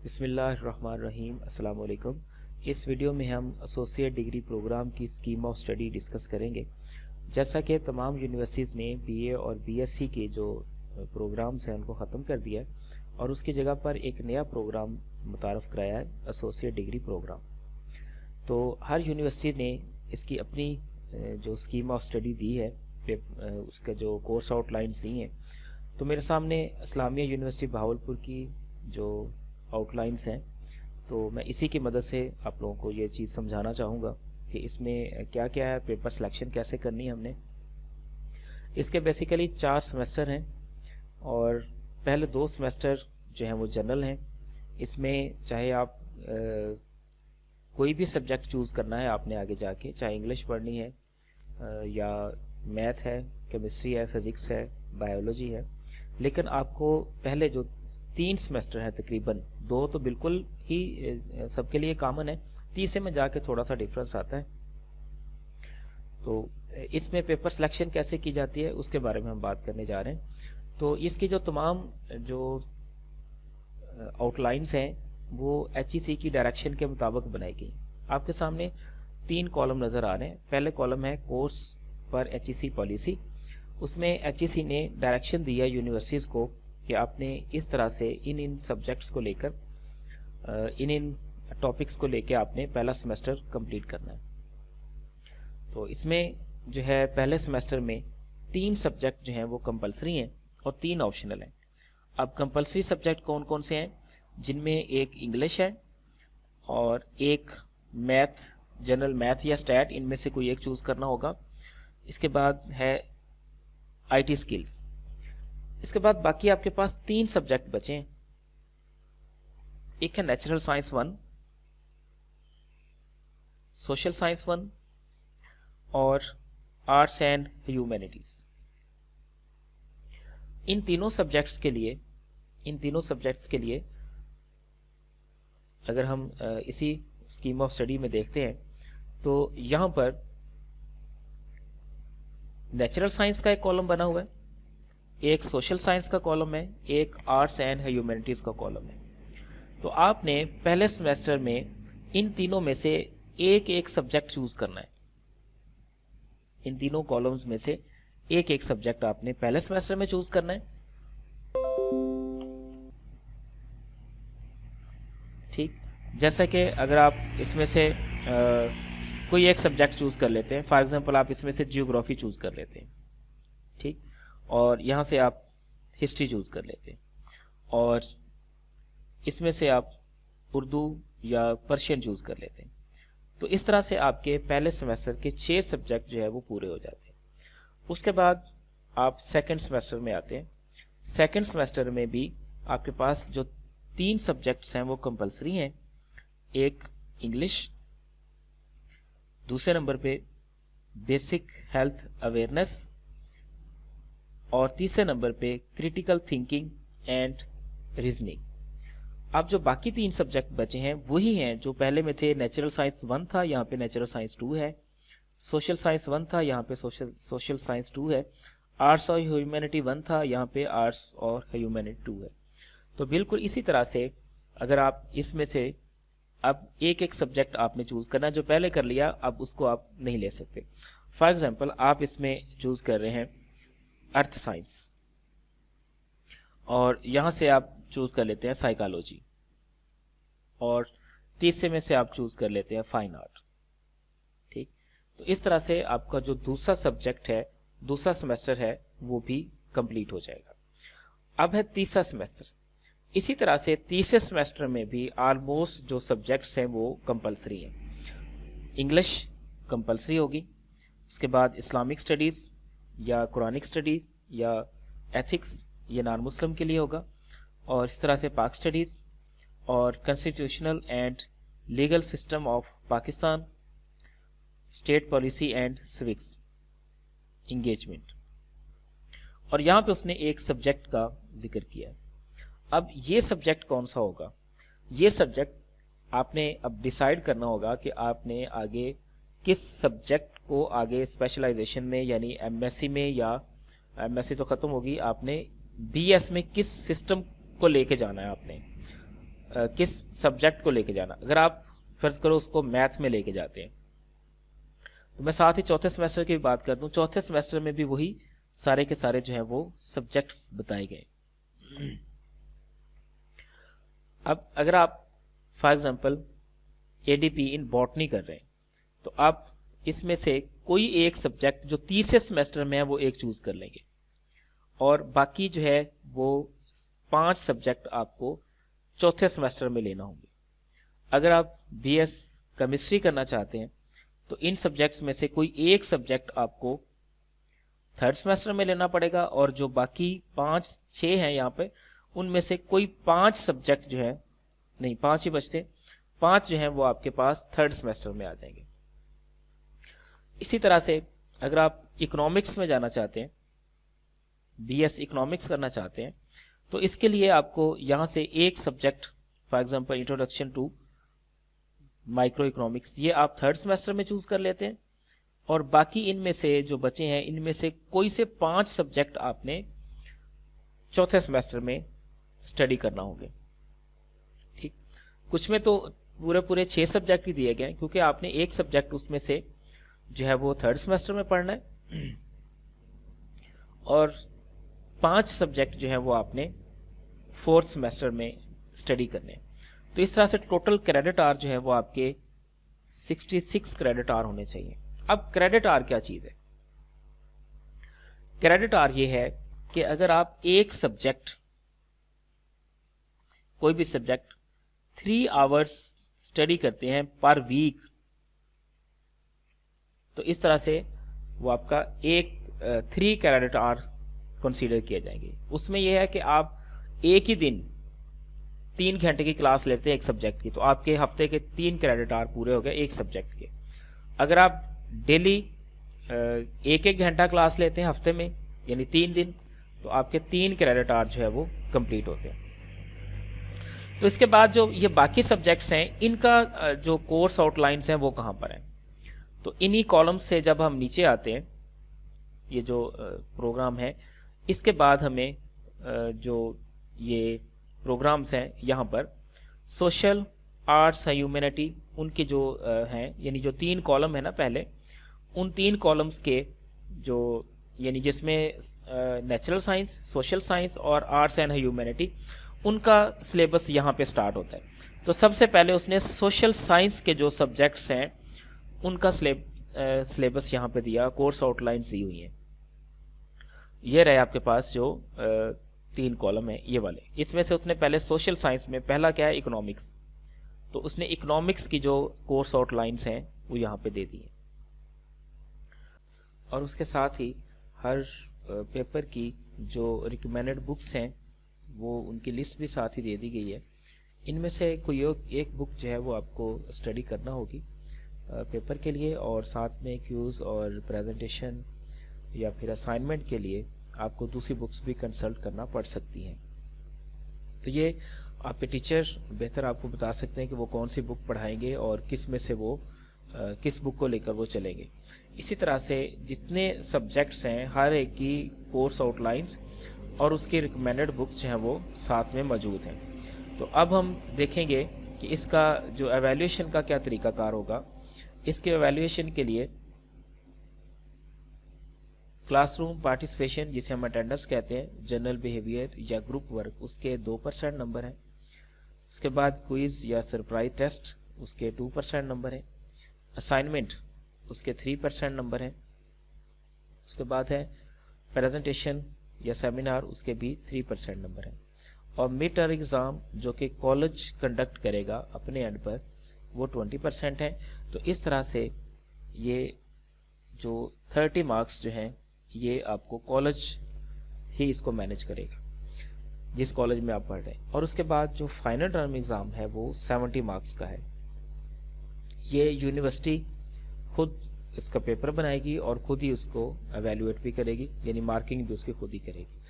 بسم اللہ الرحمن الرحیم۔ السلام علیکم۔ اس ویڈیو میں ہم ایسوسیٹ ڈگری پروگرام کی اسکیم آف اسٹڈی ڈسکس کریں گے۔ جیسا کہ تمام یونیورسٹیز نے بی اے اور بی ایس سی کے جو پروگرامز ہیں ان کو ختم کر دیا ہے اور اس کی جگہ پر ایک نیا پروگرام متعارف کرایا ہے، ایسوسیٹ ڈگری پروگرام۔ تو ہر یونیورسٹی نے اس کی اپنی جو اسکیم آف اسٹڈی دی ہے، اس کا جو کورس آؤٹ لائنس دی ہیں۔ تو میرے سامنے اسلامیہ یونیورسٹی بہاولپور کی جو آؤٹ لائنس ہیں، تو میں اسی کی مدد سے آپ لوگوں کو یہ چیز سمجھانا چاہوں گا کہ اس میں کیا کیا ہے، پیپر سلیکشن کیسے کرنی ہے ہم نے۔ اس کے بیسیکلی 4 سیمسٹر ہیں اور پہلے 2 سیمسٹر جو ہیں وہ جنرل ہیں۔ اس میں چاہے آپ کوئی بھی سبجیکٹ چوز کرنا ہے آپ نے آگے جا کے، چاہے انگلش پڑھنی ہے یا میتھ ہے، کیمسٹری ہے، فزکس ہے، بایولوجی ہے، لیکن آپ کو پہلے جو 3 سیمسٹر ہیں، تقریباً 2 تو بالکل ہی سب کے لیے کامن ہے، تیسرے میں جا کے تھوڑا سا ڈفرینس آتا ہے۔ تو اس میں پیپر سلیکشن کیسے کی جاتی ہے اس کے بارے میں ہم بات کرنے جا رہے ہیں۔ تو اس کی جو تمام جو آؤٹ لائنس ہیں وہ ایچ ای سی کی ڈائریکشن کے مطابق بنائی گئی۔ آپ کے سامنے 3 کالم نظر آ رہے ہیں۔ پہلے کالم ہے کورس پر ایچ ای سی پالیسی۔ اس میں ایچ ای سی نے ڈائریکشن دیا یونیورسٹیز کو کہ آپ نے اس طرح سے ان سبجیکٹس کو لے کر ان ٹاپکس کو لے کے آپ نے پہلا سیمسٹر کمپلیٹ کرنا ہے۔ تو اس میں جو ہے پہلے سیمسٹر میں 3 سبجیکٹ جو ہیں وہ کمپلسری ہیں اور 3 آپشنل ہیں۔ اب کمپلسری سبجیکٹ کون کون سے ہیں؟ جن میں ایک انگلش ہے اور ایک میتھ، جنرل میتھ یا اسٹیٹ، ان میں سے کوئی ایک چوز کرنا ہوگا۔ اس کے بعد ہے آئی ٹی اسکلز۔ اس کے بعد باقی آپ کے پاس 3 سبجیکٹ بچے ہیں۔ ایک ہے نیچرل سائنس 1، سوشل سائنس 1 اور آرٹس اینڈ ہیومینٹیز۔ ان تینوں سبجیکٹس کے لیے اگر ہم اسی اسکیم آف اسٹڈی میں دیکھتے ہیں تو یہاں پر نیچرل سائنس کا ایک کالم بنا ہوا ہے، ایک سوشل سائنس کا کالم ہے، ایک آرٹس اینڈ ہیومینٹیز کا کالم ہے۔ تو آپ نے پہلے سیمسٹر میں ان تینوں میں سے ایک سبجیکٹ چوز کرنا ہے۔ ان تینوں کالمز میں سے ایک سبجیکٹ آپ نے پہلے سیمسٹر میں چوز کرنا ہے۔ ٹھیک، جیسا کہ اگر آپ اس میں سے کوئی ایک سبجیکٹ چوز کر لیتے ہیں، فار ایگزامپل آپ اس میں سے جیوگرافی چوز کر لیتے ہیں، ٹھیک، اور یہاں سے آپ ہسٹری چوز کر لیتے ہیں، اور اس میں سے آپ اردو یا پرشین چوز کر لیتے ہیں۔ تو اس طرح سے آپ کے پہلے سیمسٹر کے 6 سبجیکٹ جو ہے وہ پورے ہو جاتے ہیں۔ اس کے بعد آپ سیکنڈ سیمسٹر میں آتے ہیں۔ سیکنڈ سیمسٹر میں بھی آپ کے پاس جو 3 سبجیکٹس ہیں وہ کمپلسری ہیں۔ ایک انگلش، دوسرے نمبر پہ بیسک ہیلتھ اویئرنیس، اور تیسرے نمبر پہ کریٹیکل تھنکنگ اینڈ ریزننگ۔ اب جو باقی 3 سبجیکٹ بچے ہیں وہی ہیں جو پہلے میں تھے۔ نیچرل سائنس 1 تھا، یہاں پہ نیچرل سائنس 2 ہے۔ سوشل سائنس 1 تھا، یہاں پہ سوشل سائنس 2 ہے۔ آرٹس اور ہیومینٹی 1 تھا، یہاں پہ آرٹس اور ہیومینٹی 2 ہے۔ تو بالکل اسی طرح سے اگر آپ اس میں سے اب ایک سبجیکٹ آپ نے چوز کرنا، جو پہلے کر لیا اب اس کو آپ نہیں لے سکتے۔ فار ایگزامپل آپ اس میں چوز کر رہے ہیں ارتھ سائنس، اور یہاں سے آپ چوز کر لیتے ہیں سائیکالوجی، اور تیسرے میں سے آپ چوز کر لیتے ہیں فائن آرٹ۔ ٹھیک، تو اس طرح سے آپ کا جو دوسرا سبجیکٹ ہے، دوسرا سیمسٹر ہے، وہ بھی کمپلیٹ ہو جائے گا۔ اب ہے تیسرا سیمسٹر۔ اسی طرح سے تیسرے سیمسٹر میں بھی آلموسٹ جو سبجیکٹس ہیں وہ کمپلسری ہیں۔ انگلش کمپلسری ہوگی، اس کے بعد اسلامک اسٹڈیز یا قرآنک اسٹڈیز یا ایتھکس، یہ نان مسلم کے لیے ہوگا، اور اس طرح سے پاک اسٹڈیز اور constitutional and legal system of Pakistan, state policy and civics engagement, اور یہاں پہ اس نے ایک سبجیکٹ کا ذکر کیا ہے۔ اب یہ سبجیکٹ کون سا ہوگا؟ یہ سبجیکٹ آپ نے اب ڈیسائیڈ کرنا ہوگا کہ آپ نے آگے کس سبجیکٹ کو آگے اسپیشلائزیشن میں، یعنی ایم ایس سی میں، یا ایم ایس سی تو ختم ہوگی، آپ نے بی ایس میں کس سسٹم کو لے کے جانا ہے آپ نے۔ किस सब्जेक्ट को लेके जाना। अगर आप फर्ज करो उसको मैथ में लेके जाते हैं, तो मैं साथ ही चौथे सेमेस्टर की भी बात कर दूं, चौथे सेमेस्टर में भी वही सारे के सारे जो है वो सब्जेक्ट्स बताए गए। अब अगर आप for example ADP in botany कर रहे हैं, तो आप इसमें से कोई एक सब्जेक्ट जो तीसरे सेमेस्टर में है वो एक चूज कर लेंगे, और बाकी जो है वो 5 सब्जेक्ट आपको चौथे सेमेस्टर में लेना होंगे। अगर आप बीएस केमिस्ट्री करना चाहते हैं तो इन सब्जेक्ट्स में से कोई एक सब्जेक्ट आपको थर्ड सेमेस्टर में लेना पड़ेगा, और जो बाकी 5-6 हैं यहाँ पे, उनमें से कोई 5 सब्जेक्ट जो है, नहीं 5 ही बचते, 5 जो हैं वो आपके पास थर्ड सेमेस्टर में आ जाएंगे। इसी तरह से अगर आप इकोनॉमिक्स में जाना चाहते हैं, बीएस इकोनॉमिक्स करना चाहते हैं, तो इसके लिए आपको यहाँ से एक subject for example introduction to microeconomics, ये आप थर्ड सेमेस्टर में चूज कर लेते हैं, और बाकी इनमें से जो बचे हैं इनमें से कोई से 5 सब्जेक्ट आपने चौथे सेमेस्टर में स्टडी करना होंगे। ठीक, कुछ में तो पूरे 6 सब्जेक्ट ही दिए गए हैं, क्योंकि आपने एक सब्जेक्ट उसमें से जो है वो थर्ड सेमेस्टर में पढ़ना है, और 5 सब्जेक्ट जो है वो आपने फोर्थ सेमेस्टर में स्टडी करने हैं। तो इस तरह से टोटल क्रेडिट आवर जो है वो आपके 66 क्रेडिट आवर होने चाहिए। अब क्रेडिट आवर क्या चीज है? क्रेडिट आवर ये है कि अगर आप एक सब्जेक्ट, कोई भी सब्जेक्ट 3 आवर्स स्टडी करते हैं पर वीक, तो इस तरह से वो आपका एक 3 क्रेडिट आवर कंसीडर किए जाएंगे। उसमें यह है कि आप एक ही दिन 3 घंटे की क्लास लेते हैं एक सब्जेक्ट की, तो आपके हफ्ते के 3 क्रेडिट आवर पूरे हो गए एक सब्जेक्ट के। अगर आप डेली एक घंटा क्लास लेते हैं हफ्ते में, यानी 3 दिन, तो आपके 3 क्रेडिट आवर जो है वो कंप्लीट होते हैं। तो इसके बाद जो ये बाकी सब्जेक्ट्स हैं, इनका जो कोर्स आउटलाइंस हैं वो कहाँ पर हैं? तो इन्हीं कॉलम से जब हम नीचे आते हैं, ये जो प्रोग्राम है, इसके बाद हमें जो ये प्रोग्राम्स हैं यहाँ पर सोशल, आर्ट्स, ह्यूमैनिटी, उनके जो हैं, यानी जो 3 कॉलम है ना पहले, उन 3 कॉलम्स के जो, यानी जिसमें नेचुरल साइंस, सोशल साइंस और आर्ट्स एंड ह्यूमैनिटी, उनका सिलेबस यहाँ पे स्टार्ट होता है। तो सबसे पहले उसने सोशल साइंस के जो सब्जेक्ट्स हैं उनका सिलेबस यहाँ पे दिया, कोर्स आउटलाइंस दी हुई हैं। ये रहे आपके पास जो 3 कॉलम है ये वाले। इसमें से उसने पहले सोशल साइंस में पहला क्या है, इकोनॉमिक्स, तो उसने इकोनॉमिक्स की जो कोर्स आउटलाइंस हैं वो यहाँ पे दे दी है। और उसके साथ ही हर पेपर की जो रिकमेंडेड बुक्स हैं वो उनकी लिस्ट भी साथ ही दे दी गई है। इनमें से कोई एक बुक जो है वो आपको स्टडी करना होगी पेपर के लिए, और साथ में क्यूज और प्रेजेंटेशन या फिर असाइनमेंट के लिए आपको दूसरी बुक्स भी कंसल्ट करना पड़ सकती हैं। तो ये आपके टीचर बेहतर आपको बता सकते हैं कि वो कौन सी बुक पढ़ाएंगे और किस में से वो किस बुक को लेकर वो चलेंगे। इसी तरह से जितने सब्जेक्ट्स हैं हर एक की कोर्स आउटलाइंस और उसकी रिकमेंडेड बुक्स जो हैं वो साथ में मौजूद हैं। तो अब हम देखेंगे कि इसका जो एवेल्यूएशन का क्या तरीकाकार होगा। इसके एवेल्यूएशन के लिए क्लासरूम पार्टिसिपेशन, जिसे हम अटेंडेंस कहते हैं, जनरल बिहेवियर या ग्रुप वर्क, उसके 2% नंबर हैं। उसके बाद क्विज या सरप्राइज टेस्ट, उसके 2% नंबर हैं। असाइनमेंट, उसके 3% नंबर हैं। उसके बाद है प्रेजेंटेशन या सेमिनार, उसके भी 3% नंबर हैं। और मिड टर्म एग्ज़ाम जो कि कॉलेज कंडक्ट करेगा अपने एंड पर, वो 20% है। तो इस तरह से ये जो 30 मार्क्स जो हैं ये आपको कॉलेज ही इसको मैनेज करेगा, जिस कॉलेज में आप पढ़ रहे हैं। और उसके बाद जो फाइनल टर्म एग्ज़ाम है वो 70 मार्क्स का है। ये यूनिवर्सिटी खुद इसका पेपर बनाएगी और खुद ही उसको एवेल्युएट भी करेगी, यानी मार्किंग भी उसकी खुद ही करेगी।